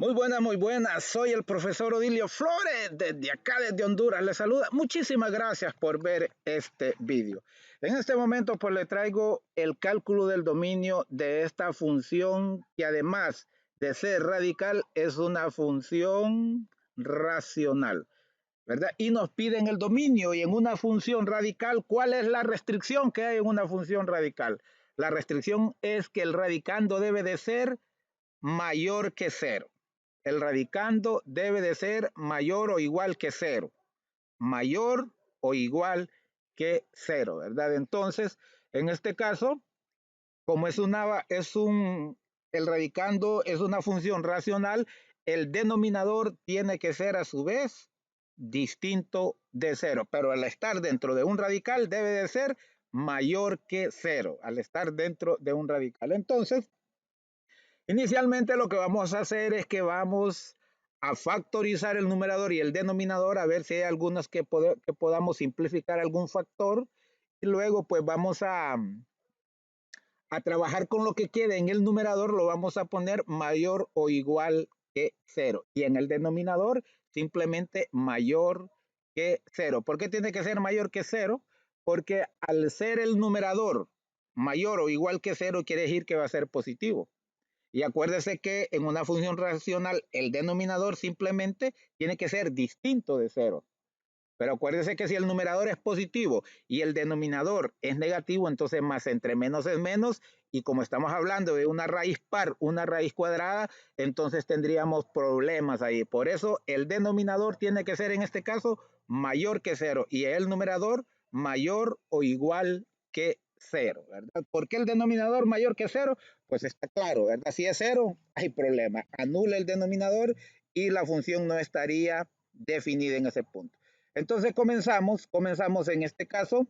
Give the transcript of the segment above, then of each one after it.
Muy buenas. Soy el profesor Odilio Flores desde acá, desde Honduras. Les saluda. Muchísimas gracias por ver este vídeo. En este momento pues le traigo el cálculo del dominio de esta función que además de ser radical es una función racional, ¿verdad? Y nos piden el dominio y en una función radical, ¿cuál es la restricción que hay en una función radical? La restricción es que el radicando debe de ser mayor que cero. El radicando debe de ser mayor o igual que cero. Mayor o igual que cero, ¿verdad? Entonces, en este caso, como el radicando es una función racional, el denominador tiene que ser a su vez distinto de cero, pero al estar dentro de un radical debe de ser mayor que cero, al estar dentro de un radical. Entonces, inicialmente lo que vamos a hacer es que vamos a factorizar el numerador y el denominador a ver si hay algunos que podamos simplificar algún factor y luego pues vamos a trabajar con lo que quede en el numerador, lo vamos a poner mayor o igual que cero y en el denominador simplemente mayor que cero. ¿Por qué tiene que ser mayor que cero? Porque al ser el numerador mayor o igual que cero quiere decir que va a ser positivo. Y acuérdese que en una función racional el denominador simplemente tiene que ser distinto de cero. Pero acuérdese que si el numerador es positivo y el denominador es negativo, entonces más entre menos es menos. Y como estamos hablando de una raíz par, una raíz cuadrada, entonces tendríamos problemas ahí. Por eso el denominador tiene que ser en este caso mayor que cero y el numerador mayor o igual que cero, ¿verdad? ¿Por qué el denominador mayor que cero? Pues está claro, ¿verdad? Si es cero, hay problema. Anula el denominador y la función no estaría definida en ese punto. Entonces comenzamos en este caso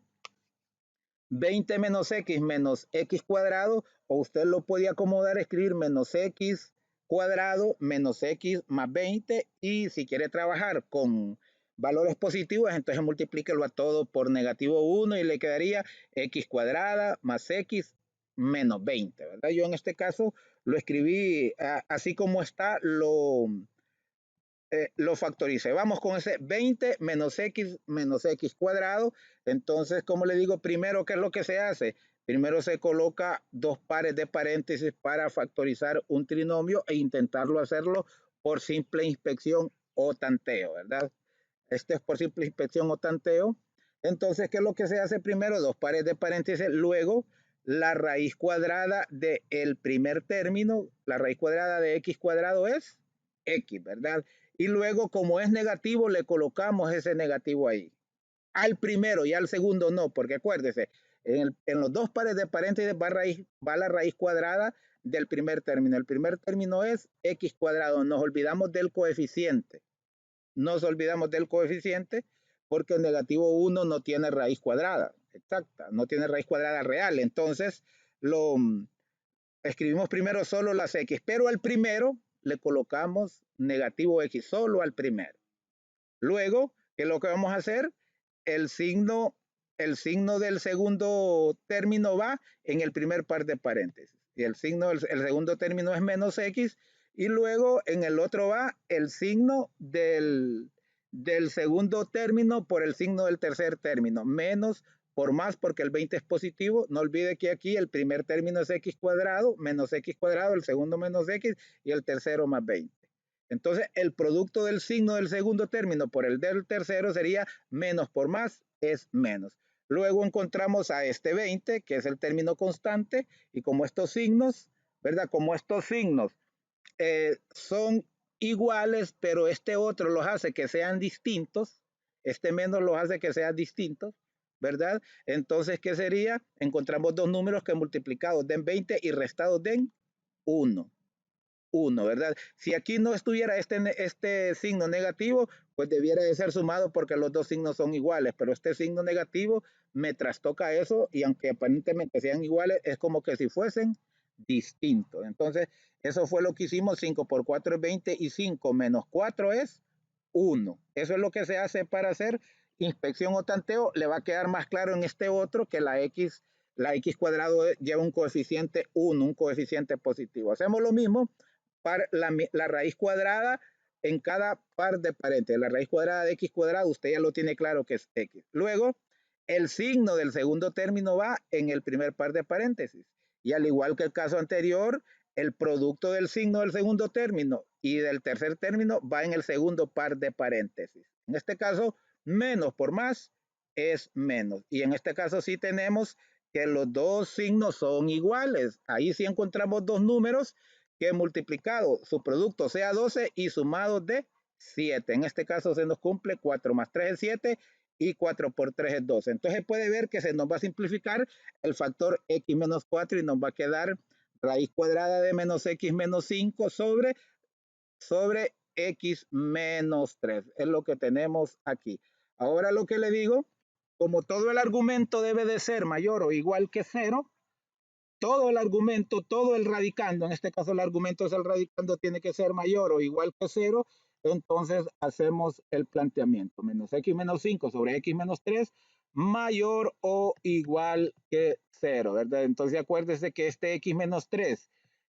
20 menos x cuadrado, o usted lo puede acomodar, escribir menos x cuadrado menos x más 20, y si quiere trabajar con valores positivos, entonces multiplíquelo a todo por negativo 1 y le quedaría x cuadrada más x menos 20, ¿verdad? Yo en este caso lo escribí así como está, lo factorice. Vamos con ese 20 menos x cuadrado. Entonces, como le digo, primero, ¿qué es lo que se hace? Primero se coloca dos pares de paréntesis para factorizar un trinomio e intentarlo hacerlo por simple inspección o tanteo, ¿verdad? Este es por simple inspección o tanteo. Entonces, ¿qué es lo que se hace primero? Dos pares de paréntesis, luego la raíz cuadrada del primer término, la raíz cuadrada de x cuadrado es x, ¿verdad? Y luego, como es negativo, le colocamos ese negativo ahí. Al primero y al segundo no, porque acuérdese, en los dos pares de paréntesis va la raíz cuadrada del primer término. El primer término es x cuadrado. Nos olvidamos del coeficiente. Nos olvidamos del coeficiente porque el negativo 1 no tiene raíz cuadrada exacta, no tiene raíz cuadrada real. Entonces, lo escribimos primero solo las x, pero al primero le colocamos negativo x, solo al primero. Luego, ¿qué es lo que vamos a hacer? El signo, el signo del segundo término va en el primer par de paréntesis. Y el segundo término es menos x. Y luego en el otro va el signo del segundo término por el signo del tercer término. Menos por más porque el 20 es positivo. No olvide que aquí el primer término es x cuadrado, menos x cuadrado, el segundo menos x y el tercero más 20. Entonces, el producto del signo del segundo término por el del tercero sería menos por más es menos. Luego encontramos a este 20, que es el término constante, y como estos signos, ¿verdad? Como estos signos son iguales, pero este otro los hace que sean distintos, este menos los hace que sean distintos, ¿verdad? Entonces, ¿qué sería? Encontramos dos números que multiplicados den 20 y restados den 1. 1, ¿verdad? Si aquí no estuviera este signo negativo, pues debiera de ser sumado porque los dos signos son iguales, pero este signo negativo me trastoca eso y aunque aparentemente sean iguales, es como que si fuesen distintos. Entonces, eso fue lo que hicimos, 5 por 4 es 20 y 5 menos 4 es 1. Eso es lo que se hace para hacer inspección o tanteo. Le va a quedar más claro en este otro que la x cuadrado lleva un coeficiente 1, un coeficiente positivo. Hacemos lo mismo la raíz cuadrada en cada par de paréntesis. La raíz cuadrada de x cuadrado, usted ya lo tiene claro que es x. Luego, el signo del segundo término va en el primer par de paréntesis. Y al igual que el caso anterior, el producto del signo del segundo término y del tercer término va en el segundo par de paréntesis. En este caso, menos por más es menos. Y en este caso sí tenemos que los dos signos son iguales. Ahí sí encontramos dos números que multiplicado su producto sea 12 y sumado de 7. En este caso se nos cumple 4 más 3 es 7 y 4 por 3 es 12. Entonces puede ver que se nos va a simplificar el factor x menos 4 y nos va a quedar raíz cuadrada de menos x menos 5 sobre x menos 3. Es lo que tenemos aquí. Ahora lo que le digo, como todo el argumento debe de ser mayor o igual que 0, todo el argumento, todo el radicando, en este caso el argumento es el radicando, tiene que ser mayor o igual que 0, entonces hacemos el planteamiento. Menos x menos 5 sobre x menos 3 mayor o igual que 0, ¿verdad? Entonces acuérdese que este x menos 3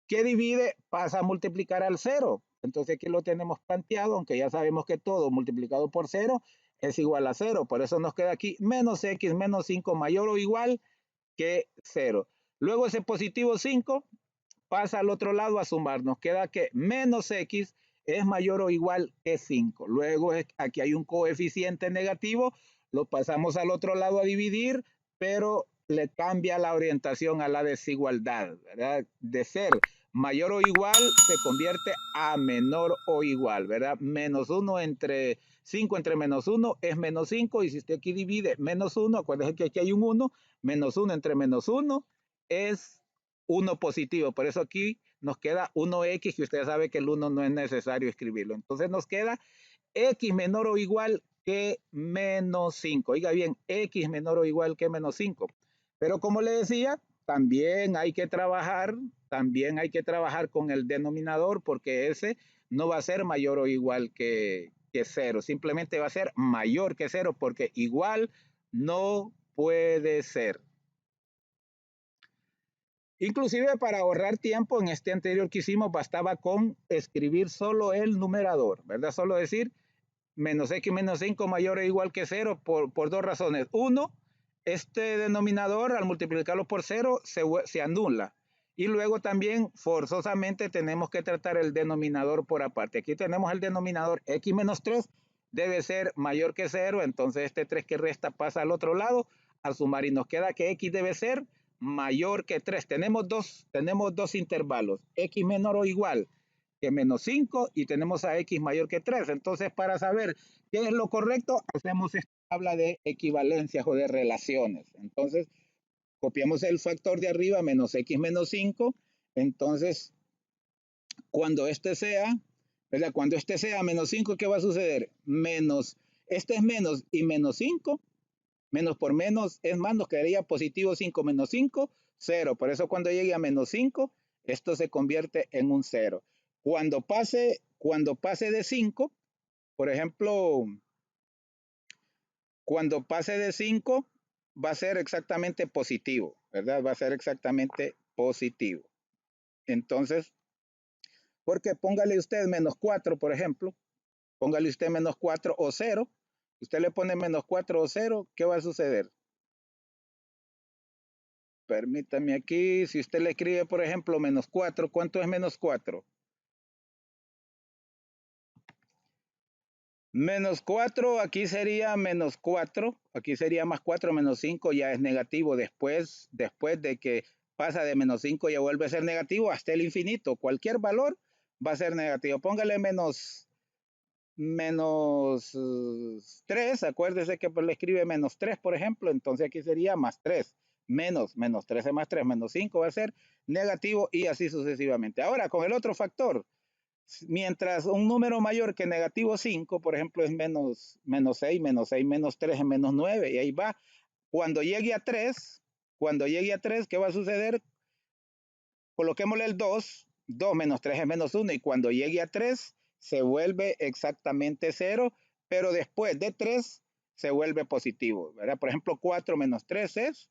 que divide pasa a multiplicar al 0. Entonces aquí lo tenemos planteado, aunque ya sabemos que todo multiplicado por 0 es igual a 0. Por eso nos queda aquí menos x menos 5 mayor o igual que 0. Luego ese positivo 5 pasa al otro lado a sumar. Nos queda que menos x es mayor o igual que 5. Luego aquí hay un coeficiente negativo, lo pasamos al otro lado a dividir, pero le cambia la orientación a la desigualdad, ¿verdad? De ser mayor o igual se convierte a menor o igual, ¿verdad? Menos 1 entre 5 entre menos 1 es menos 5, y si usted aquí divide menos 1, acuérdense que aquí hay un 1, menos 1 entre menos 1 es 1 positivo, por eso aquí nos queda 1x, que usted sabe que el 1 no es necesario escribirlo. Entonces nos queda x menor o igual que menos 5. Oiga bien, x menor o igual que menos 5. Pero como le decía, también hay que trabajar con el denominador, porque ese no va a ser mayor o igual que 0. Simplemente va a ser mayor que 0, porque igual no puede ser. Inclusive para ahorrar tiempo, en este anterior que hicimos bastaba con escribir solo el numerador, ¿verdad? Solo decir menos x menos 5 mayor o igual que 0 por dos razones. Uno, este denominador al multiplicarlo por 0 se anula. Y luego también forzosamente tenemos que tratar el denominador por aparte. Aquí tenemos el denominador x menos 3 debe ser mayor que 0, entonces este 3 que resta pasa al otro lado a sumar y nos queda que x debe ser mayor que 3. Tenemos dos intervalos, x menor o igual que menos 5 y tenemos a x mayor que 3. Entonces, para saber qué es lo correcto, hacemos esta tabla de equivalencias o de relaciones. Entonces, copiamos el factor de arriba, menos x menos 5. Entonces, cuando este sea, ¿verdad? Cuando este sea menos 5, ¿qué va a suceder? Menos, este es menos y menos 5. Menos por menos es más, nos quedaría positivo 5 menos 5, 0. Por eso cuando llegue a menos 5, esto se convierte en un 0. Cuando pase de 5, por ejemplo, cuando pase de 5, va a ser exactamente positivo, ¿verdad? Va a ser exactamente positivo. Entonces, porque póngale usted menos 4, por ejemplo, póngale usted menos 4 o 0, usted le pone menos 4 o 0, ¿qué va a suceder? Permítame aquí, si usted le escribe, por ejemplo, menos 4, ¿cuánto es menos 4? Menos 4, aquí sería menos 4, aquí sería más 4, menos 5 ya es negativo. Después de que pasa de menos 5 ya vuelve a ser negativo hasta el infinito. Cualquier valor va a ser negativo. Póngale menos 3, acuérdese que pues le escribe menos 3, por ejemplo, entonces aquí sería más 3, menos 13 más 3, menos 5 va a ser negativo y así sucesivamente. Ahora, con el otro factor, mientras un número mayor que negativo 5, por ejemplo, es menos 6, menos 6, menos 3 es menos 9, y ahí va. Cuando llegue a 3, ¿qué va a suceder? Coloquémosle el 2, 2 menos 3 es menos 1, y cuando llegue a 3 se vuelve exactamente 0, pero después de 3 se vuelve positivo, ¿verdad? Por ejemplo, 4 menos 3 es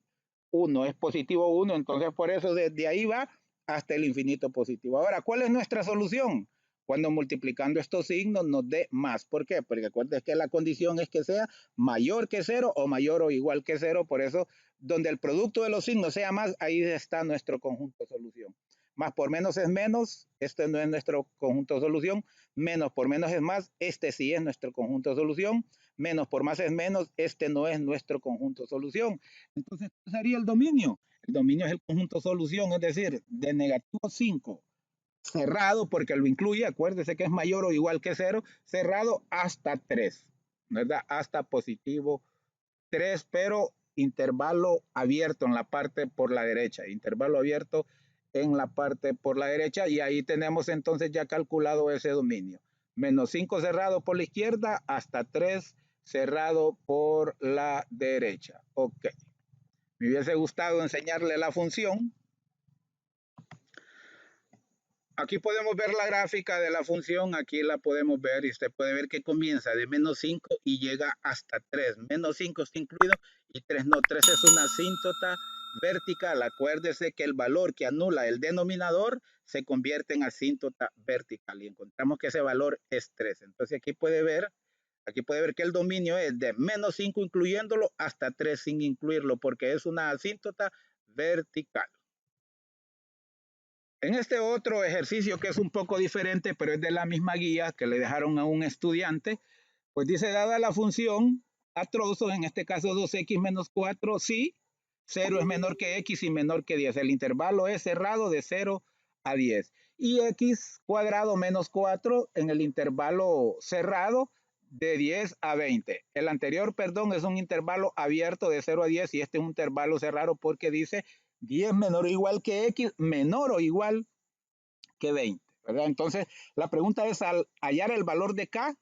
1, es positivo 1, entonces por eso desde ahí va hasta el infinito positivo. Ahora, ¿cuál es nuestra solución? Cuando multiplicando estos signos nos dé más. ¿Por qué? Porque acuérdense que la condición es que sea mayor que cero o mayor o igual que cero. Por eso, donde el producto de los signos sea más, ahí está nuestro conjunto de solución. Más por menos es menos, este no es nuestro conjunto de solución. Menos por menos es más, este sí es nuestro conjunto de solución. Menos por más es menos, este no es nuestro conjunto de solución. Entonces, ¿qué sería el dominio? El dominio es el conjunto de solución, es decir, de negativo 5 cerrado, porque lo incluye, acuérdese que es mayor o igual que cero, cerrado hasta 3, ¿verdad? Hasta positivo 3, pero intervalo abierto en la parte por la derecha, intervalo abierto en la parte por la derecha, y ahí tenemos entonces ya calculado ese dominio. Menos 5 cerrado por la izquierda hasta 3 cerrado por la derecha. Ok. Me hubiese gustado enseñarle la función. Aquí podemos ver la gráfica de la función, aquí la podemos ver y usted puede ver que comienza de menos 5 y llega hasta 3. Menos 5 está incluido y 3 no. 3 es una asíntota vertical. Acuérdese que el valor que anula el denominador se convierte en asíntota vertical y encontramos que ese valor es 3. Entonces aquí puede ver que el dominio es de menos 5 incluyéndolo hasta 3 sin incluirlo porque es una asíntota vertical. En este otro ejercicio que es un poco diferente, pero es de la misma guía que le dejaron a un estudiante, pues dice, dada la función a trozos, en este caso 2x menos 4, si 0 es menor que x y menor que 10. El intervalo es cerrado de 0 a 10. Y x cuadrado menos 4 en el intervalo cerrado de 10 a 20. El anterior, perdón, es un intervalo abierto de 0 a 10 y este es un intervalo cerrado porque dice 10 menor o igual que x, menor o igual que 20, ¿verdad? Entonces, la pregunta es, al hallar el valor de k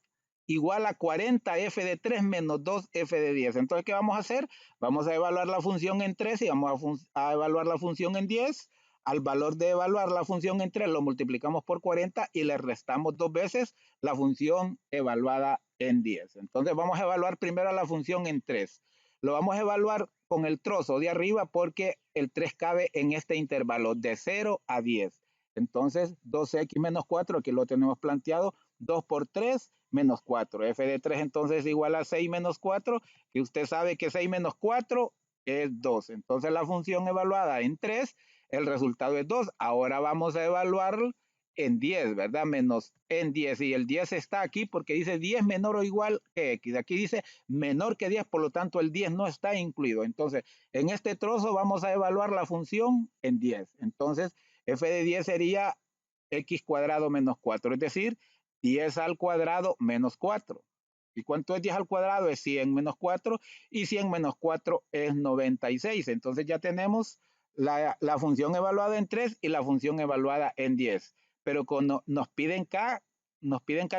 igual a 40 f de 3 menos 2 f de 10. Entonces, ¿qué vamos a hacer? Vamos a evaluar la función en 3 y vamos a evaluar la función en 10. Al valor de evaluar la función en 3 lo multiplicamos por 40 y le restamos 2 veces la función evaluada en 10. Entonces, vamos a evaluar primero la función en 3. Lo vamos a evaluar con el trozo de arriba porque el 3 cabe en este intervalo de 0 a 10. Entonces, 2x menos 4, aquí lo tenemos planteado, 2 por 3 menos 4. F de 3 entonces es igual a 6 menos 4, que usted sabe que 6 menos 4 es 2. Entonces la función evaluada en 3, el resultado es 2. Ahora vamos a evaluar en 10, ¿verdad? Menos en 10. Y el 10 está aquí porque dice 10 menor o igual que x. Aquí dice menor que 10, por lo tanto el 10 no está incluido. Entonces, en este trozo vamos a evaluar la función en 10. Entonces, f de 10 sería x cuadrado menos 4, es decir, 10 al cuadrado menos 4. ¿Y cuánto es 10 al cuadrado? Es 100 menos 4 y 100 menos 4 es 96. Entonces ya tenemos la función evaluada en 3 y la función evaluada en 10. Pero cuando nos piden k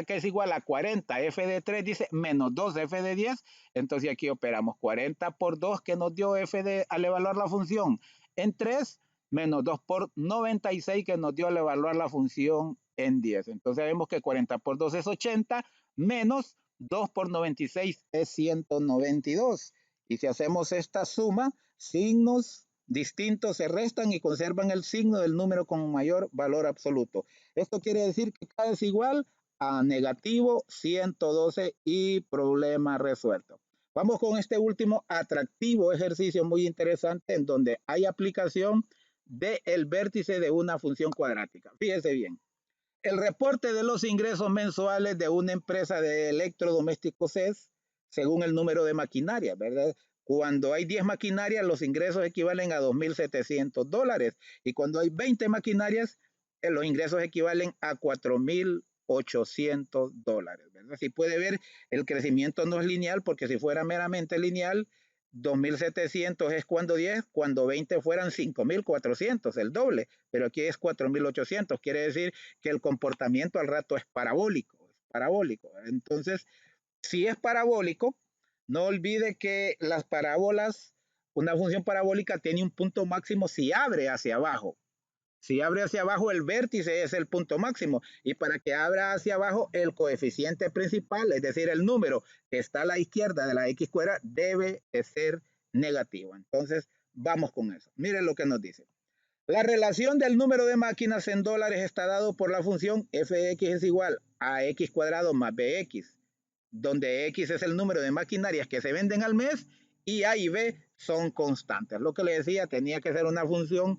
que es igual a 40, f de 3 dice menos 2 f de 10, entonces aquí operamos 40 por 2 que nos dio f de al evaluar la función en 3 menos 2 por 96 que nos dio al evaluar la función en 10. Entonces vemos que 40 por 2 es 80 menos 2 por 96 es 192. Y si hacemos esta suma, signos distintos se restan y conservan el signo del número con mayor valor absoluto. Esto quiere decir que k es igual a negativo 112 y problema resuelto. Vamos con este último atractivo ejercicio muy interesante en donde hay aplicación del vértice de una función cuadrática. Fíjese bien. El reporte de los ingresos mensuales de una empresa de electrodomésticos es según el número de maquinaria, ¿verdad? Cuando hay 10 maquinarias, los ingresos equivalen a $2,700. Y cuando hay 20 maquinarias, los ingresos equivalen a $4,800, ¿verdad? Si puede ver, el crecimiento no es lineal, porque si fuera meramente lineal, 2,700 es cuando 20 fueran 5,400, el doble, pero aquí es 4,800, quiere decir que el comportamiento al rato es parabólico, Entonces, si es parabólico, no olvide que las parábolas, una función parabólica tiene un punto máximo si abre hacia abajo. Si abre hacia abajo, el vértice es el punto máximo. Y para que abra hacia abajo, el coeficiente principal, es decir, el número que está a la izquierda de la x cuadrada, debe ser negativo. Entonces, vamos con eso. Miren lo que nos dice. La relación del número de máquinas en dólares está dado por la función f de x es igual a x cuadrado más bx, donde x es el número de maquinarias que se venden al mes y a y b son constantes. Lo que le decía, tenía que ser una función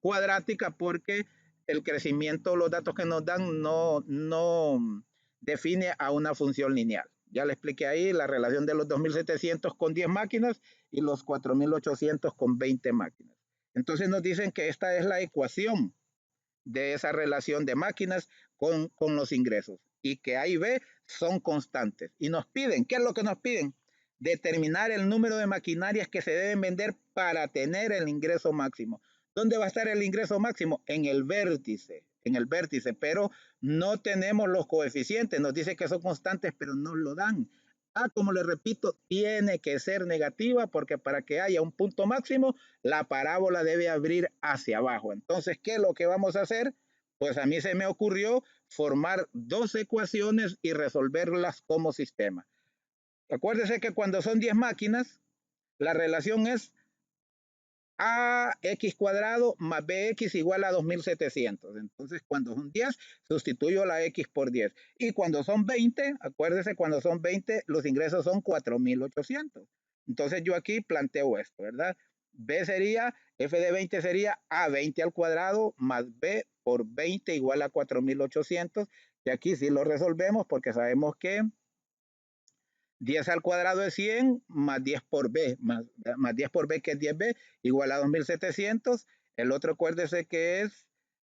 cuadrática porque el crecimiento, los datos que nos dan no define a una función lineal. Ya le expliqué ahí la relación de los 2.700 con 10 máquinas y los 4.800 con 20 máquinas. Entonces nos dicen que esta es la ecuación de esa relación de máquinas con los ingresos y que A y B son constantes. Y nos piden, ¿qué es lo que nos piden? Determinar el número de maquinarias que se deben vender para tener el ingreso máximo. ¿Dónde va a estar el ingreso máximo? En el vértice, pero no tenemos los coeficientes. Nos dice que son constantes, pero no lo dan. Como le repito, tiene que ser negativa porque para que haya un punto máximo, la parábola debe abrir hacia abajo. Entonces, ¿qué es lo que vamos a hacer? Pues a mí se me ocurrió formar dos ecuaciones y resolverlas como sistema. Acuérdese que cuando son 10 máquinas, la relación es ax cuadrado más bx igual a 2700. Entonces, cuando son 10, sustituyo la x por 10. Y cuando son 20, acuérdese, cuando son 20, los ingresos son 4800. Entonces, yo aquí planteo esto, ¿verdad? B sería, f de 20 sería a20 al cuadrado más b por 20 igual a 4800. Y aquí sí lo resolvemos porque sabemos que 10 al cuadrado es 100 más 10 por b, más 10 por b que es 10b, igual a 2700. El otro acuérdese que es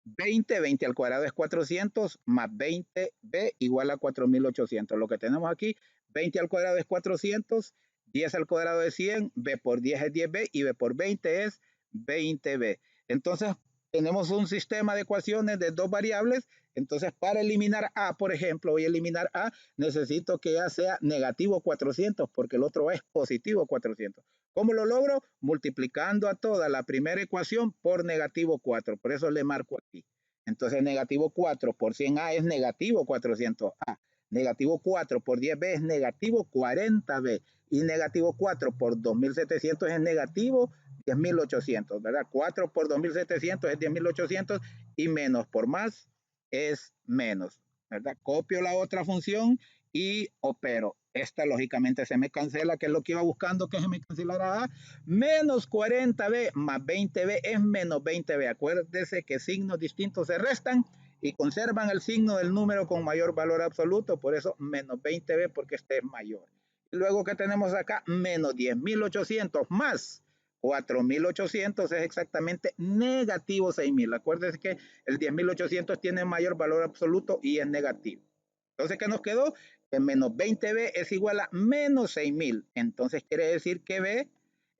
20 al cuadrado es 400 más 20b igual a 4800. Lo que tenemos aquí, 20 al cuadrado es 400, 10 al cuadrado es 100, b por 10 es 10b y b por 20 es 20b. Entonces, tenemos un sistema de ecuaciones de dos variables. Entonces, para eliminar a, por ejemplo, voy a eliminar a, necesito que a sea negativo 400 porque el otro es positivo 400. ¿Cómo lo logro? Multiplicando a toda la primera ecuación por negativo 4. Por eso le marco aquí. Entonces, negativo 4 por 100A es negativo 400A. Negativo 4 por 10B es negativo 40B. Y negativo 4 por 2700 es negativo 10.800, ¿verdad? 4 por 2700 es 10.800 y menos por más es menos, ¿verdad? Copio la otra función y opero. Esta lógicamente se me cancela, que es lo que iba buscando, que se me cancelara A. Menos 40B más 20B es menos 20B. Acuérdese que signos distintos se restan y conservan el signo del número con mayor valor absoluto, por eso menos 20B porque este es mayor. Luego que tenemos acá, menos 10.800 más 4.800 es exactamente negativo 6.000. Acuérdense que el 10.800 tiene mayor valor absoluto y es negativo. Entonces, ¿qué nos quedó? Que menos 20b es igual a menos 6.000. Entonces, quiere decir que b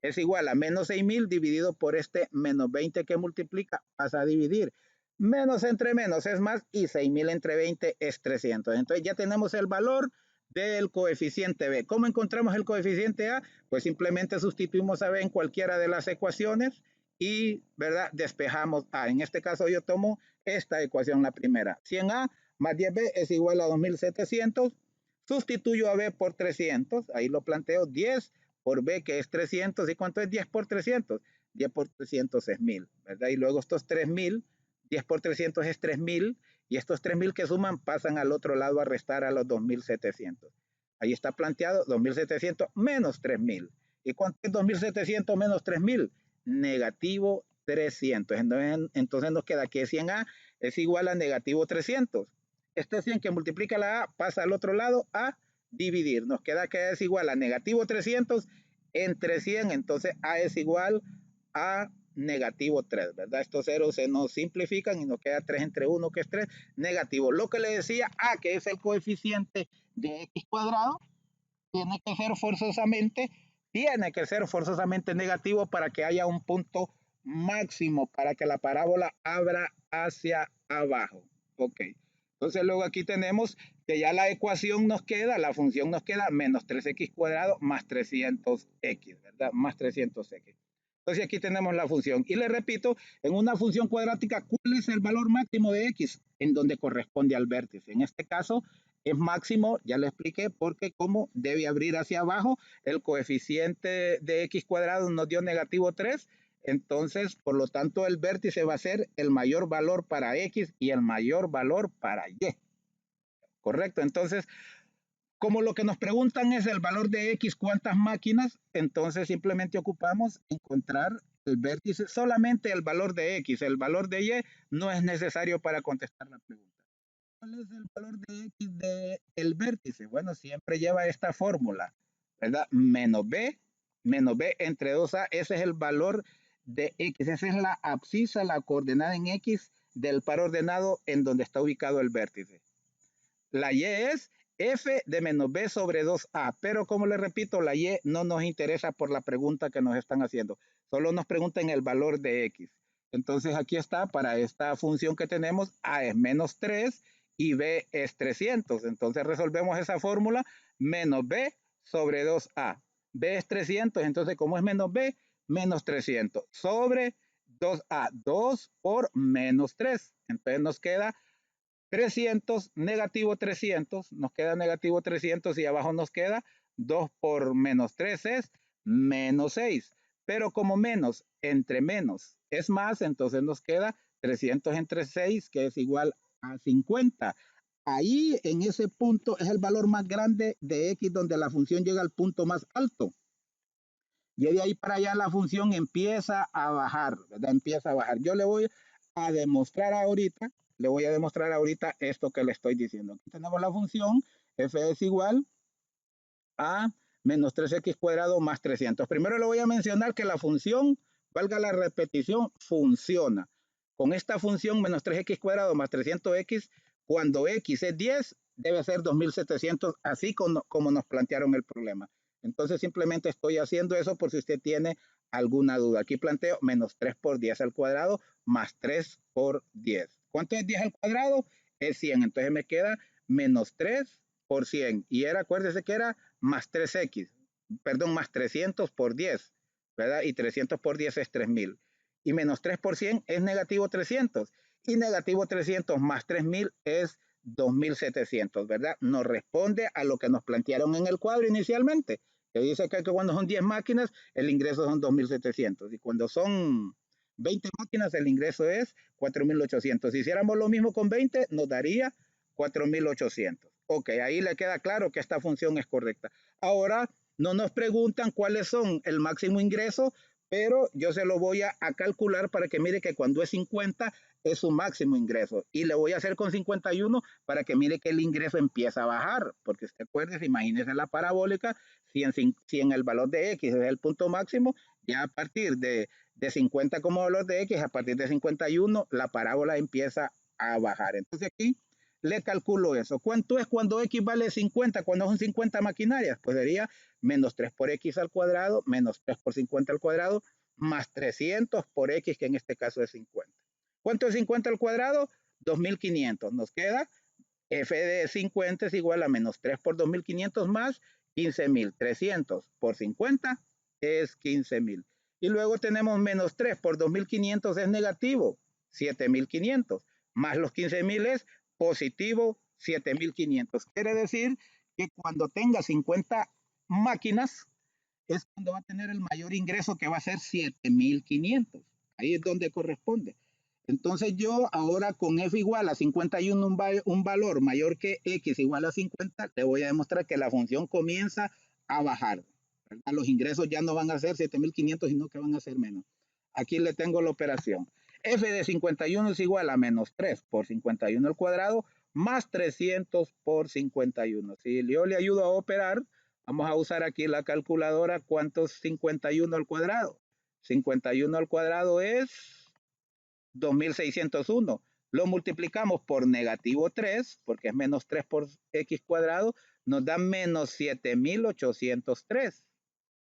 es igual a menos 6.000 dividido por este menos 20 que multiplica. Pasa a dividir. Menos entre menos es más y 6.000 entre 20 es 300. Entonces, ya tenemos el valor del coeficiente b. ¿Cómo encontramos el coeficiente a? Pues simplemente sustituimos a b en cualquiera de las ecuaciones y, ¿verdad? Despejamos a. En este caso yo tomo esta ecuación, la primera. 100a más 10b es igual a 2700. Sustituyo a b por 300. Ahí lo planteo. 10 por b, que es 300. ¿Y cuánto es 10 por 300? 10 por 300 es 1000, ¿verdad? Y luego estos 3000, 10 por 300 es 3000. Y estos 3.000 que suman pasan al otro lado a restar a los 2.700. Ahí está planteado 2.700 menos 3.000. ¿Y cuánto es 2.700 menos 3.000? Negativo 300. Entonces nos queda que 100A es igual a negativo 300. Este 100 que multiplica la A pasa al otro lado a dividir. Nos queda que es igual a negativo 300 entre 100. Entonces A es igual a negativo 3, ¿verdad? Estos ceros se nos simplifican y nos queda 3 entre 1, que es 3, negativo. Lo que le decía A, que es el coeficiente de x cuadrado, tiene que ser forzosamente negativo para que haya un punto máximo, para que la parábola abra hacia abajo. Ok. Entonces luego aquí tenemos que ya la ecuación nos queda, la función nos queda menos 3x cuadrado más 300x, ¿verdad? Más 300x. Entonces aquí tenemos la función. Y le repito, en una función cuadrática, ¿cuál es el valor máximo de x? En donde corresponde al vértice. En este caso es máximo, ya le expliqué, porque como debe abrir hacia abajo, el coeficiente de x cuadrado nos dio negativo 3. Entonces, por lo tanto, el vértice va a ser el mayor valor para X y el mayor valor para Y. ¿Correcto? Entonces, como lo que nos preguntan es el valor de X, ¿cuántas máquinas? Entonces simplemente ocupamos encontrar el vértice, solamente el valor de X, el valor de Y no es necesario para contestar la pregunta. ¿Cuál es el valor de X del vértice? Bueno, siempre lleva esta fórmula, ¿verdad? Menos B entre 2A, ese es el valor de X, esa es la abscisa, la coordenada en X del par ordenado en donde está ubicado el vértice. La Y es f de menos b sobre 2a, pero como les repito, la y no nos interesa por la pregunta que nos están haciendo, solo nos preguntan el valor de x. Entonces aquí está, para esta función que tenemos, a es menos 3 y b es 300. Entonces resolvemos esa fórmula, menos b sobre 2a. b es 300, entonces como es menos b, menos 300 sobre 2a, 2 por menos 3. Entonces nos queda 300, negativo 300, nos queda negativo 300 y abajo nos queda 2 por menos 3 es menos 6. Pero como menos entre menos es más, entonces nos queda 300 entre 6, que es igual a 50. Ahí en ese punto es el valor más grande de x donde la función llega al punto más alto. Y de ahí para allá la función empieza a bajar, ¿verdad? Empieza a bajar. Yo le voy a demostrar ahorita, esto que le estoy diciendo. Aquí tenemos la función f es igual a menos 3x cuadrado más 300. Primero le voy a mencionar que la función, valga la repetición, funciona. Con esta función menos 3x cuadrado más 300x, cuando x es 10, debe ser 2700, así como nos plantearon el problema. Entonces simplemente estoy haciendo eso por si usted tiene alguna duda. Aquí planteo menos 3 por 10 al cuadrado más 3 por 10. ¿Cuánto es 10 al cuadrado? Es 100. Entonces me queda menos 3 por 100. Y era, acuérdese que era más 3x, perdón, más 300 por 10, ¿verdad? Y 300 por 10 es 3000. Y menos 3 por 100 es negativo 300. Y negativo 300 más 3000 es 2700, ¿verdad? Nos responde a lo que nos plantearon en el cuadro inicialmente, que dice que cuando son 10 máquinas, el ingreso son 2700. Y cuando son 20 máquinas, el ingreso es 4800. Si hiciéramos lo mismo con 20, nos daría 4800. Ok, ahí le queda claro que esta función es correcta. Ahora no nos preguntan cuáles son el máximo ingreso, pero yo se lo voy a calcular para que mire que cuando es 50 es su máximo ingreso. Y le voy a hacer con 51 para que mire que el ingreso empieza a bajar. Porque usted acuerde, imagínese la parabólica, si en el valor de X es el punto máximo, ya a partir de 50 como valor de X, a partir de 51, la parábola empieza a bajar. Entonces aquí le calculo eso. ¿Cuánto es cuando x vale 50? Cuando son 50 maquinarias, pues sería menos 3 por x al cuadrado, menos 3 por 50 al cuadrado, más 300 por x, que en este caso es 50. ¿Cuánto es 50 al cuadrado? 2500. Nos queda f de 50 es igual a menos 3 por 2500 más 15000. 300 por 50 es 15000. Y luego tenemos menos 3 por 2500 es negativo 7500, más los 15000 es positivo 7500. Quiere decir que cuando tenga 50 máquinas es cuando va a tener el mayor ingreso, que va a ser 7500. Ahí es donde corresponde. Entonces yo ahora con f igual a 51, un valor mayor que x igual a 50, le voy a demostrar que la función comienza a bajar, ¿verdad? Los ingresos ya no van a ser 7500, sino que van a ser menos. Aquí le tengo la operación. F de 51 es igual a menos 3 por 51 al cuadrado más 300 por 51. Si yo le ayudo a operar, vamos a usar aquí la calculadora. ¿Cuánto es 51 al cuadrado? 51 al cuadrado es 2601. Lo multiplicamos por negativo 3, porque es menos 3 por x cuadrado, nos da menos 7803,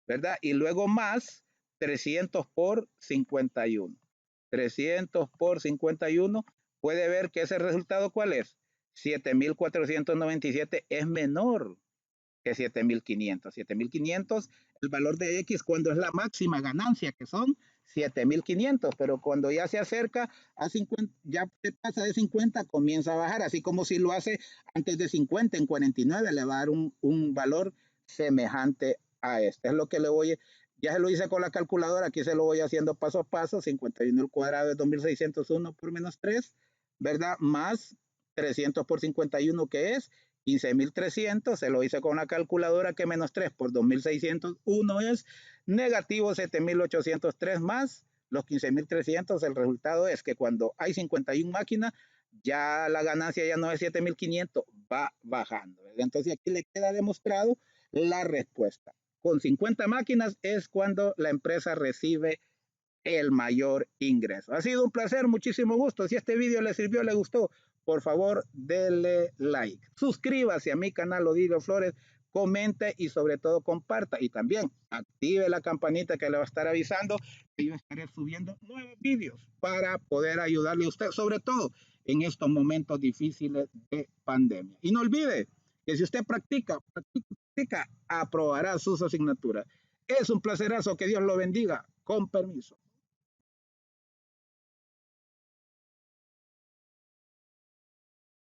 ¿verdad? Y luego más 300 por 51. 300 por 51, puede ver que ese resultado, ¿cuál es? 7497 es menor que 7500. 7500, el valor de X cuando es la máxima ganancia, que son 7500, pero cuando ya se acerca a 50, ya se pasa de 50, comienza a bajar, así como si lo hace antes de 50, en 49, le va a dar un valor semejante a este. Es lo que le voy Ya se lo hice con la calculadora, aquí se lo voy haciendo paso a paso. 51 al cuadrado es 2601 por menos 3, ¿verdad? Más 300 por 51, que es 15.300. Se lo hice con la calculadora, que menos 3 por 2601 es negativo 7.803, más los 15.300. El resultado es que cuando hay 51 máquinas, ya la ganancia ya no es 7.500, va bajando. Entonces aquí le queda demostrado la respuesta. Con 50 máquinas es cuando la empresa recibe el mayor ingreso. Ha sido un placer, muchísimo gusto. Si este video le sirvió, le gustó, por favor, denle like. Suscríbase a mi canal Odilio Flores, comente y sobre todo comparta. Y también active la campanita, que le va a estar avisando que yo estaré subiendo nuevos videos para poder ayudarle a usted, sobre todo en estos momentos difíciles de pandemia. Y no olvide que si usted practica, aprobará sus asignaturas. Es un placerazo, que Dios lo bendiga. Con permiso.